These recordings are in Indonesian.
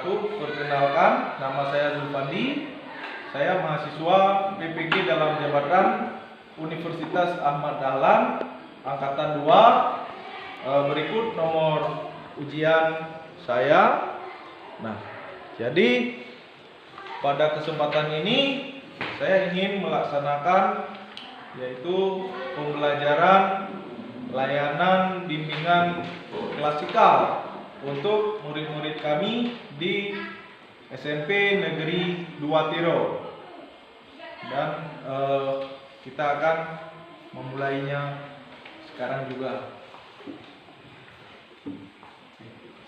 wabarakatuh. Perkenalkan, nama saya Zulfandi. Saya mahasiswa PPG dalam jabatan Universitas Ahmad Dahlan angkatan 2. Berikut nomor ujian saya. Nah, jadi pada kesempatan ini saya ingin melaksanakan yaitu pembelajaran layanan bimbingan klasikal untuk murid-murid kami di SMP Negeri 2 Tiro. Dan kita akan memulainya sekarang juga.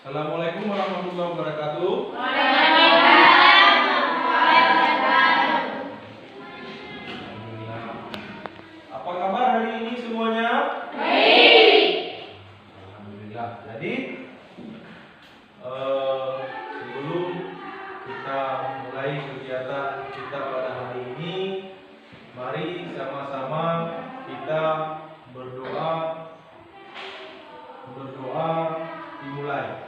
Assalamualaikum warahmatullahi wabarakatuh. Alhamdulillah. Apa kabar hari ini semuanya? Baik. Alhamdulillah. Jadi sebelum kita mulai kegiatan kita pada hari ini, mari sama-sama kita berdoa dimulai.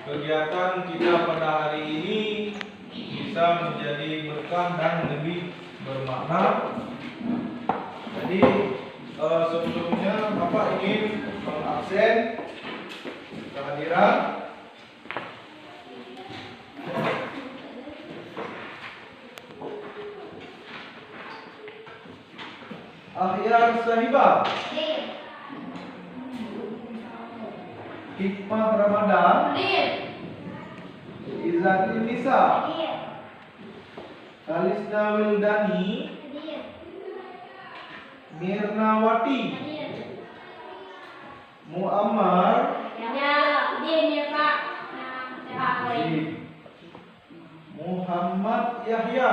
Kegiatan kita pada hari ini bisa menjadi berkah dan lebih bermakna. Jadi sebelumnya Bapak ingin mengabsen kehadiran Ahyar Sahibah, Hikmah Ramadan, Izzati Nisa, Kalisda Wildani, Mirnawati, Muammar, Muhammad Yahya,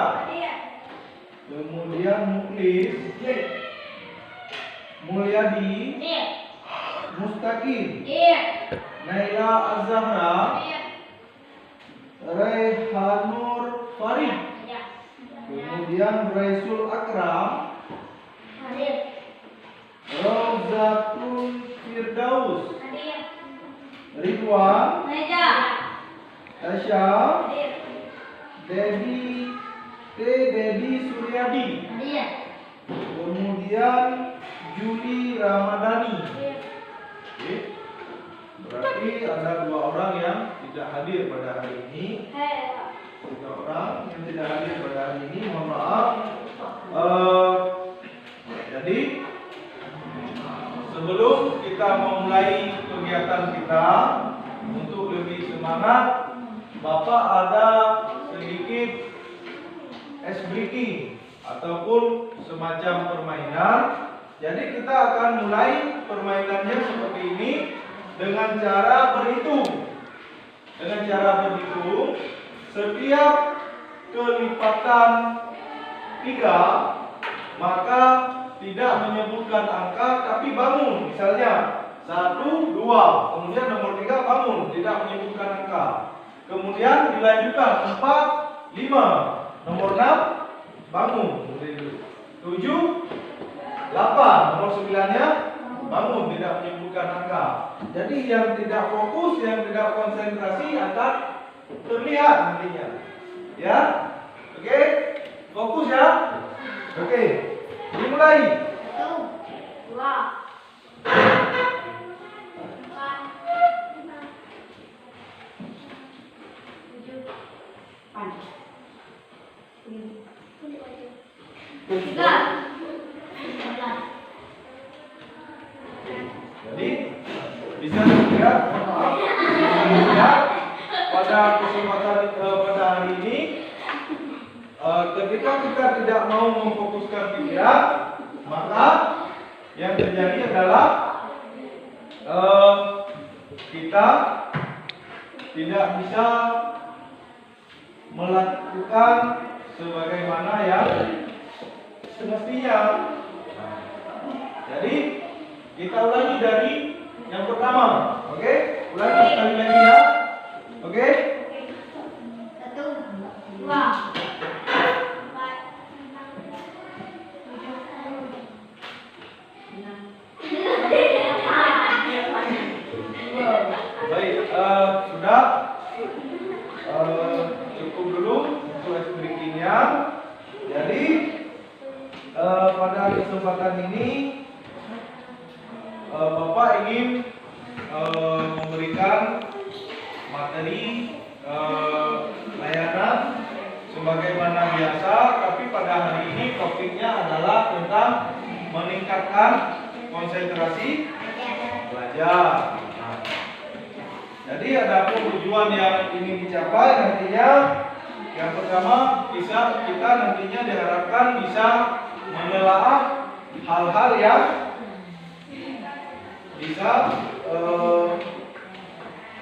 kemudian Muklis, Mulyadi, Mustaqim, Naila Az-Zahra, Raihanur Farid, kemudian Raisul Akram, Rozatul Firdaus, Ridwan, Tasya, Dedi Suryadi, kemudian Juli Ramadhani. Oke. Berarti ada 2 orang yang tidak hadir pada hari ini. 3 orang yang tidak hadir pada hari ini, mohon maaf. Jadi sebelum kita memulai kegiatan kita, untuk lebih semangat, Bapak ada sedikit ice breaking ataupun semacam permainan. Jadi kita akan mulai permainannya seperti ini dengan cara berhitung. Dengan cara berhitung, setiap kelipatan 3 maka tidak menyebutkan angka tapi bangun. Misalnya 1, 2, kemudian nomor 3 bangun, tidak menyebutkan angka. Kemudian dilanjutkan 4, 5, nomor 6 bangun, 7, 8, nomor 9-nya bangun, tidak menyebutkan angka. Jadi yang tidak fokus, yang tidak konsentrasi akan terlihat nantinya. Ya, oke, fokus ya. Oke, dimulai. 1, 2, 3. Jadi bisa dilihat pada kesempatan pada hari ini ketika kita tidak mau memfokuskan pikiran, maka yang terjadi adalah kita tidak bisa melakukan sebagaimana yang semestinya. Jadi kita ulangi dari yang pertama, oke? Ulangi sekali lagi ya, oke? 1, 2, 4, 5, 6. Baik, sudah cukup dulu untuk explaining-nya. Jadi pada kesempatan ini Bapak ingin memberikan materi layanan sebagaimana biasa, tapi pada hari ini topiknya adalah tentang meningkatkan konsentrasi belajar. Nah, jadi ada tujuan yang ingin dicapai nantinya. Yang pertama, kita nantinya diharapkan bisa menelaah hal-hal yang bisa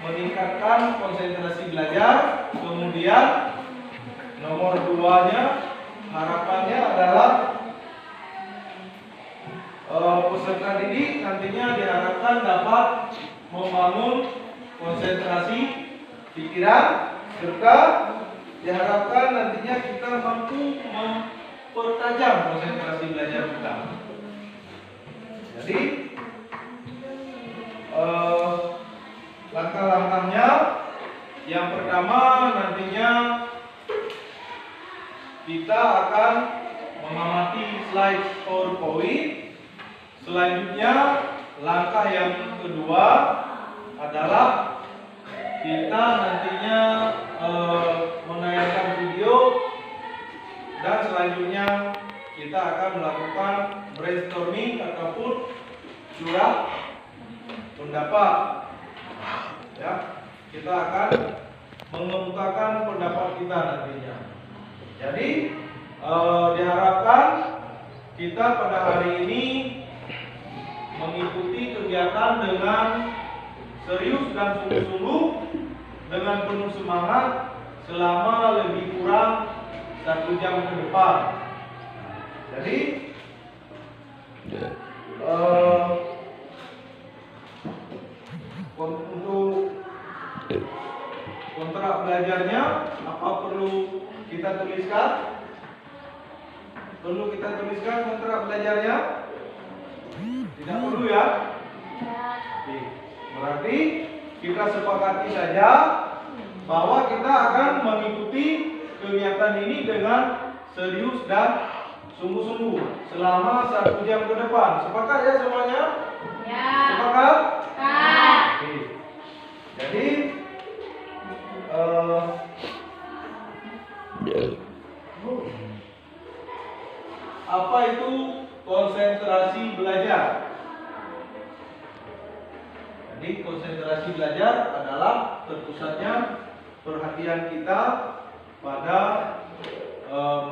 meningkatkan konsentrasi belajar. Kemudian nomor 2-nya harapannya adalah peserta didik nantinya diharapkan dapat membangun konsentrasi pikiran, serta diharapkan nantinya kita mampu mempertajam konsentrasi belajar kita. Jadi langkah-langkahnya, yang pertama nantinya kita akan mengamati slide PowerPoint. Selanjutnya langkah yang kedua adalah kita nantinya menayangkan video, dan selanjutnya kita akan melakukan brainstorming ataupun curah pendapat. Ya, kita akan mengemukakan pendapat kita nantinya. Jadi diharapkan kita pada hari ini mengikuti kegiatan dengan serius dan sungguh-sungguh, dengan penuh semangat selama lebih kurang 1 jam ke depan. Jadi untuk kontrak belajarnya apa perlu kita tuliskan? Perlu kita tuliskan kontrak belajarnya? Tidak perlu ya? Oke. Berarti kita sepakati saja bahwa kita akan mengikuti kegiatan ini dengan serius dan sungguh-sungguh selama 1 jam ke depan. Sepakat ya semuanya? Ya. Sepakat? Kak. Oke. Jadi apa itu konsentrasi belajar? Jadi konsentrasi belajar adalah terpusatnya perhatian kita pada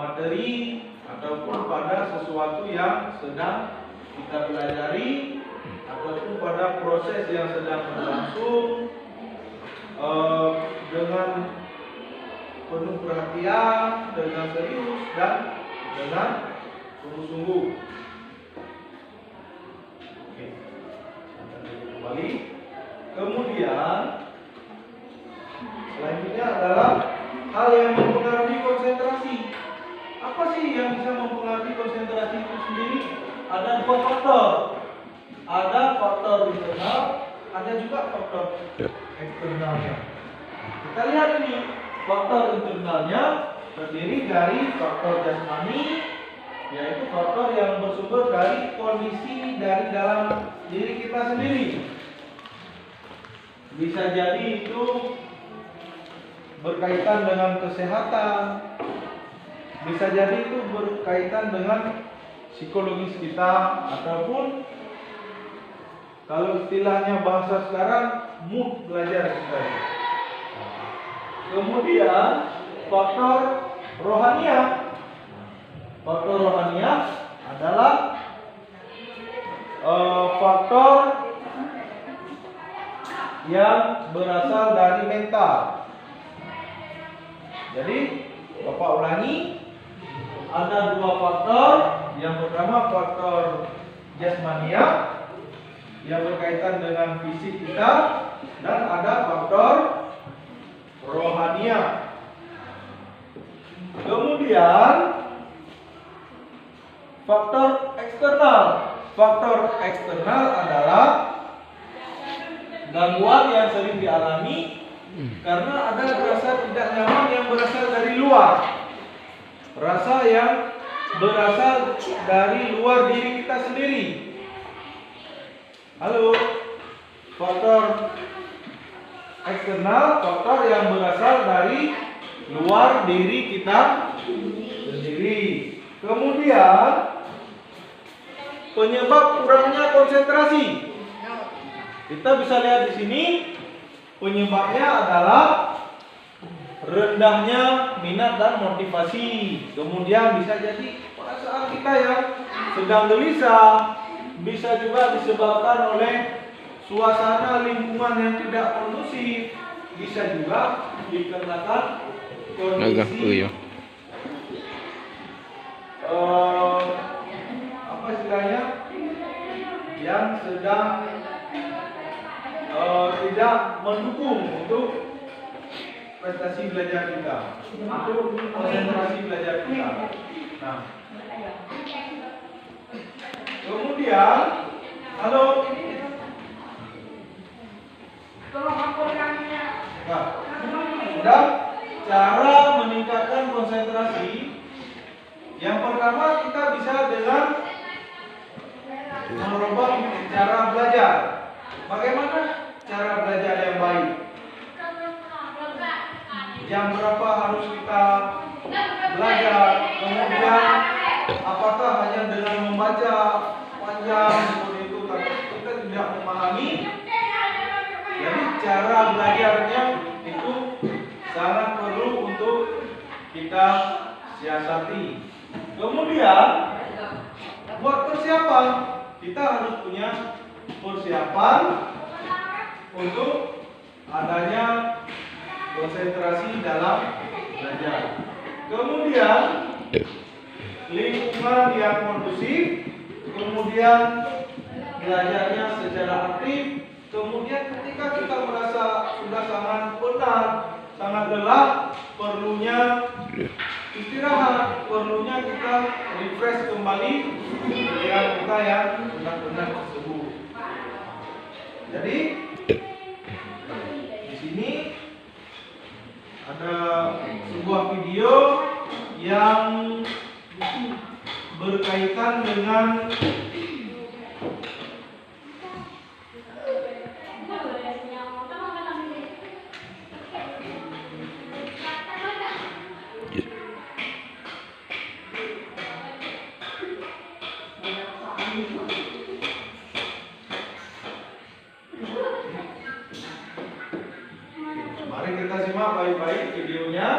materi ataupun pada sesuatu yang sedang kita pelajari, ataupun pada proses yang sedang berlangsung dengan penuh perhatian, dengan serius dan dengan sungguh-sungguh. Oke, kembali. Kemudian selanjutnya adalah hal yang mempengaruhi konsentrasi. Apa sih yang bisa mempengaruhi konsentrasi itu sendiri? Ada 2 faktor. Ada faktor internal, ada juga faktor eksternalnya. Kita lihat ini, faktor internalnya terdiri dari faktor jasmani, yaitu faktor yang bersumber dari kondisi dari dalam diri kita sendiri. Bisa jadi itu berkaitan dengan kesehatan, bisa jadi itu berkaitan dengan psikologis kita, ataupun kalau istilahnya bahasa sekarang mood belajar kita. Kemudian faktor rohaniah. Faktor rohaniah adalah faktor yang berasal dari mental. Jadi, Bapak ulangi, ada dua faktor. Yang pertama faktor jasmania yang berkaitan dengan fisik kita, dan ada faktor rohaniah. Kemudian faktor eksternal. Faktor eksternal adalah gangguan yang sering dialami karena ada rasa tidak nyaman yang berasal dari luar. Rasa yang berasal dari luar diri kita sendiri. Halo. Faktor eksternal, faktor yang berasal dari luar diri kita sendiri. Kemudian penyebab kurangnya konsentrasi. Kita bisa lihat di sini, penyebabnya adalah rendahnya minat dan motivasi. Kemudian bisa jadi perasaan kita yang sedang gelisah, bisa juga disebabkan oleh suasana lingkungan yang tidak kondusif, bisa juga dikarenakan kondisi apa istilahnya yang sedang tidak mendukung untuk prestasi belajar kita, untuk konsentrasi belajar kita. Nah, kemudian, halo. Nah, sudah cara meningkatkan konsentrasi. Yang pertama kita bisa dengan merubah cara belajar. Bagaimana cara belajar yang baik? Jam berapa harus kita belajar? Kemudian apakah hanya dengan membaca panjang seperti itu tapi kita tidak memahami? Jadi cara belajarnya itu sangat perlu untuk kita siasati. Kemudian buat persiapan, kita harus punya persiapan untuk adanya konsentrasi dalam belajar. Kemudian lingkungan yang kondusif, kemudian belajarnya secara aktif. Kemudian ketika kita merasa sudah sangat penat, sangat lelah, perlunya istirahat, perlunya kita refresh kembali pikiran kita yang benar-benar tersebut. Jadi di sini ada sebuah video yang berkaitan dengan mari kita simak baik-baik videonya.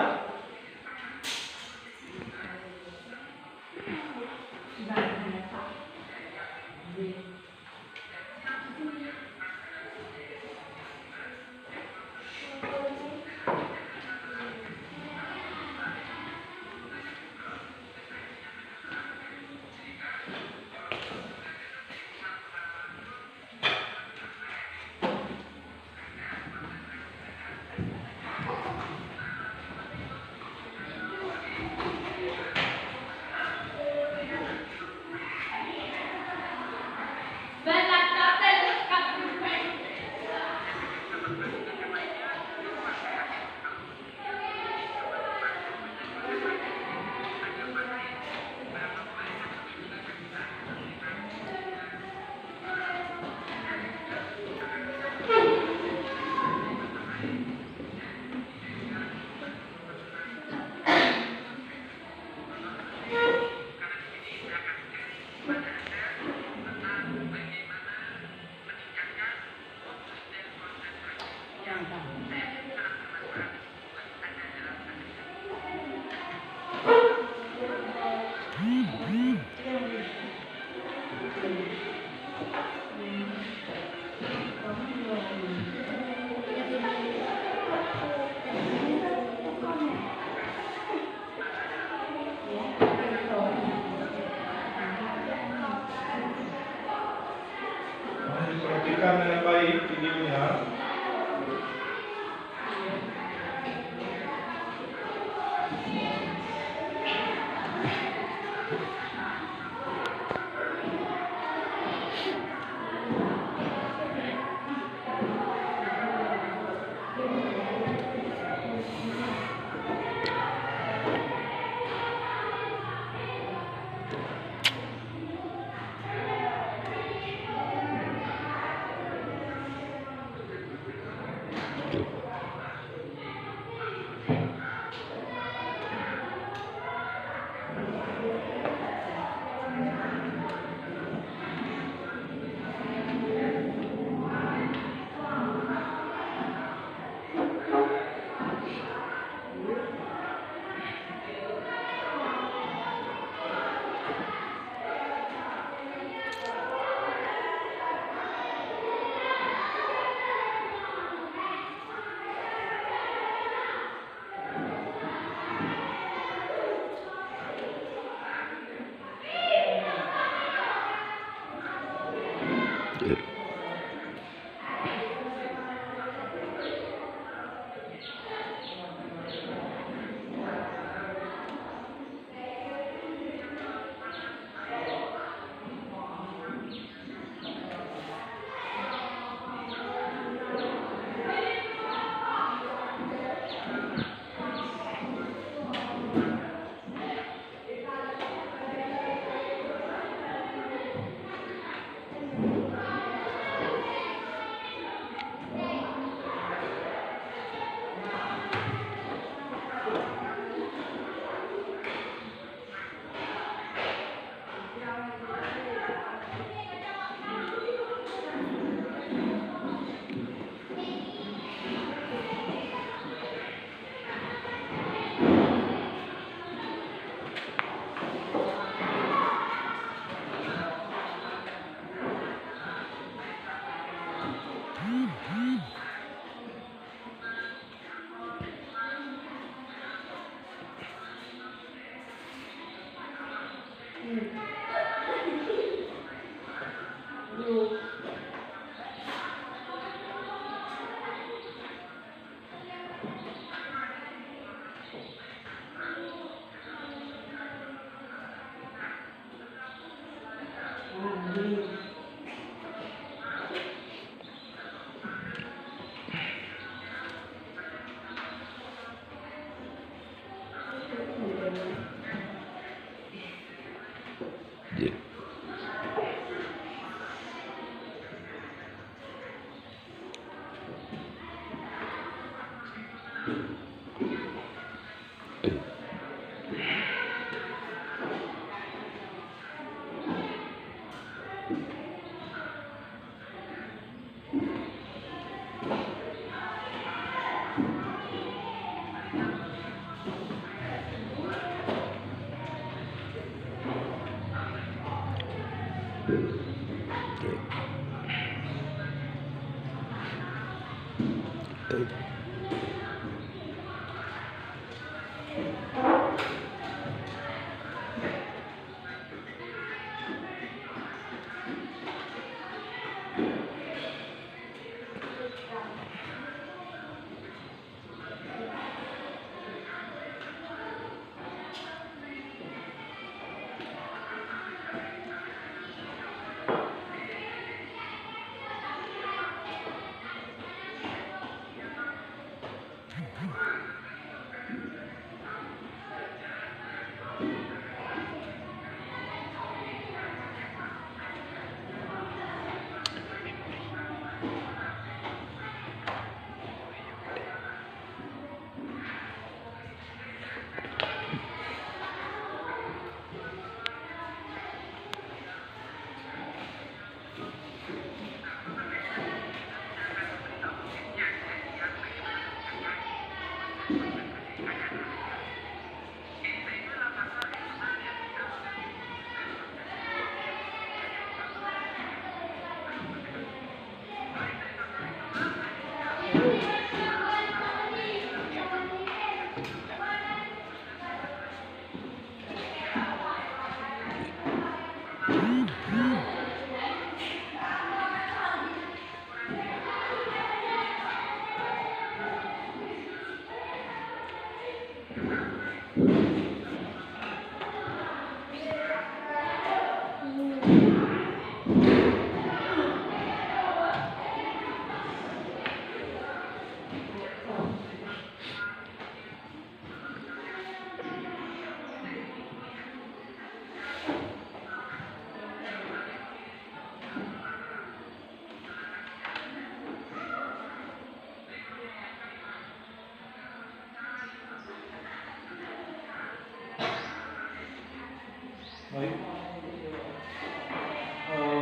Baik.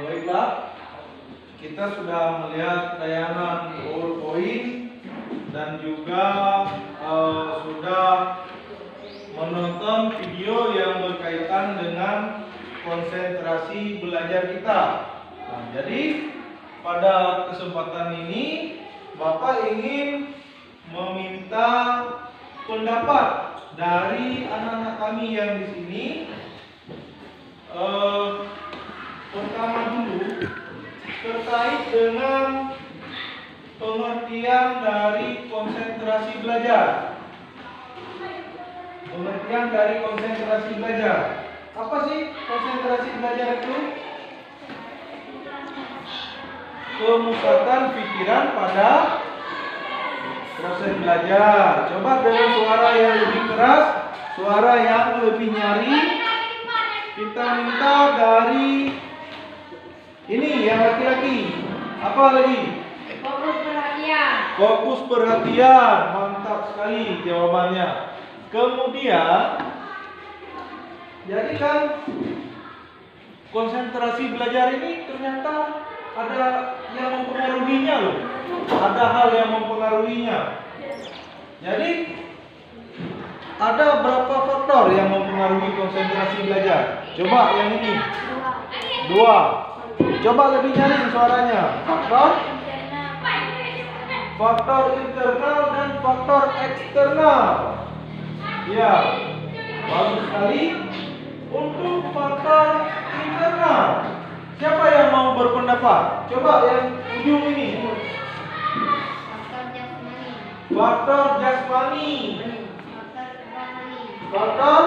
Baiklah, kita sudah melihat tayangan PowerPoint dan juga sudah menonton video yang berkaitan dengan konsentrasi belajar kita. Nah, jadi pada kesempatan ini Bapak ingin meminta pendapat dari anak-anak kami yang di sini. Pertama dulu terkait dengan pengertian dari konsentrasi belajar. Pengertian dari konsentrasi belajar. Apa sih konsentrasi belajar itu? Pemusatan pikiran pada proses belajar. Coba dengan suara yang lebih keras, suara yang lebih nyaring. Kita minta dari ini yang laki-laki. Apa lagi? Fokus perhatian. Fokus perhatian. Mantap sekali jawabannya. Kemudian, jadi kan konsentrasi belajar ini ternyata ada yang mempengaruhinya loh. Ada hal yang mempengaruhinya. Jadi ada berapa faktor yang mempengaruhi konsentrasi belajar? Coba yang ini. 2. Coba lebih nyaring suaranya. Faktor internal dan faktor eksternal. Ya, bagus sekali. Untuk faktor internal, siapa yang mau berpendapat? Coba yang ujung ini. Faktor jasmani. Faktor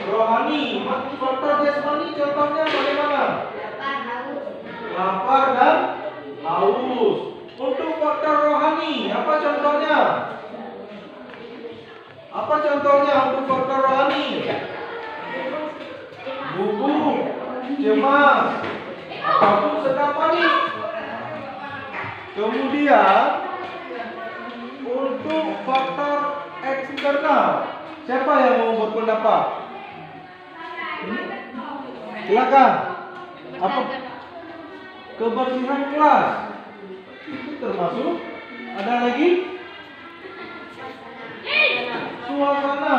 rohani. Faktor jasmani contohnya bagaimana? Lapar dan haus. Untuk faktor rohani, apa contohnya? Apa contohnya untuk faktor rohani? Gugup, cemas, ataupun sedang panik. Kemudian untuk faktor eksternal internal. Siapa yang mau berpendapat? Ini? Silakan. Apa? Kebersihan kelas. Itu termasuk. Ada lagi? Suasana.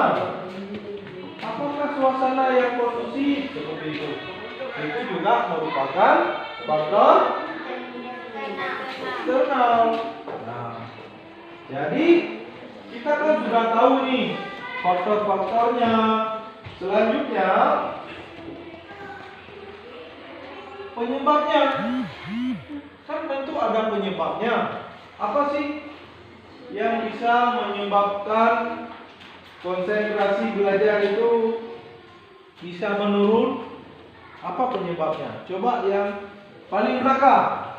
Apakah suasana yang kondusif seperti itu? Itu juga merupakan faktor eksternal. Nah, jadi kita kan sudah tahu nih faktor-faktornya. Selanjutnya penyebabnya. Kan tentu ada penyebabnya. Apa sih yang bisa menyebabkan konsentrasi belajar itu bisa menurun? Apa penyebabnya? Coba yang paling belakang.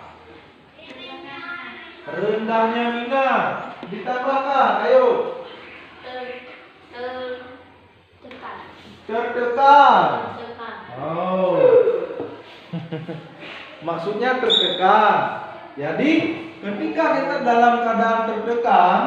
Rendahnya minat. Ditambahkan, ayo. Tertekan. Oh. Maksudnya tertekan. Jadi ketika kita dalam keadaan tertekan,